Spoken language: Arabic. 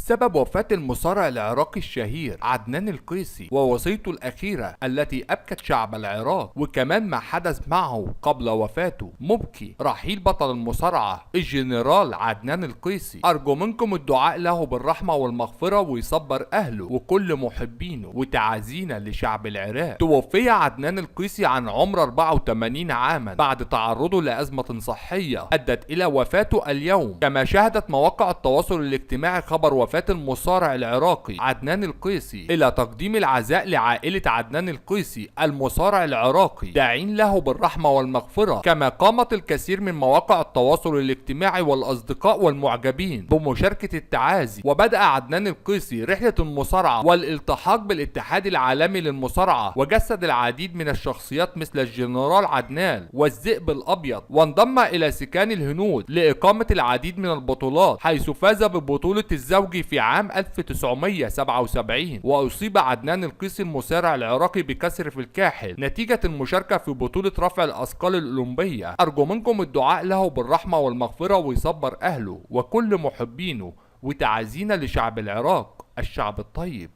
سبب وفاة المصارع العراقي الشهير عدنان القيسي ووصيته الأخيرة التي أبكت شعب العراق، وكمان ما حدث معه قبل وفاته مبكي. رحيل بطل المصارعة الجنرال عدنان القيسي، أرجو منكم الدعاء له بالرحمة والمغفرة ويصبر أهله وكل محبينه، وتعازينا لشعب العراق. توفي عدنان القيسي عن عمر 84 عاما بعد تعرضه لأزمة صحية أدت إلى وفاته اليوم. كما شهدت مواقع التواصل الاجتماعي خبر وفاة المصارع العراقي عدنان القيسي إلى تقديم العزاء لعائلة عدنان القيسي المصارع العراقي، داعين له بالرحمة والمغفرة. كما قامت الكثير من مواقع التواصل الاجتماعي والأصدقاء والمعجبين بمشاركة التعازي. وبدأ عدنان القيسي رحلة المصارعة والالتحاق بالاتحاد العالمي للمصارعة، وجسد العديد من الشخصيات مثل الجنرال عدنان والذئب الأبيض، وانضم إلى سكان الهنود لإقامة العديد من البطولات، حيث فاز ببطولة الزوجي في عام 1977. وأصيب عدنان القيسي المصارع العراقي بكسر في الكاحل نتيجة المشاركة في بطولة رفع الأثقال الأولمبية. أرجو منكم الدعاء له بالرحمة والمغفرة ويصبر أهله وكل محبينه، وتعازينا لشعب العراق الشعب الطيب.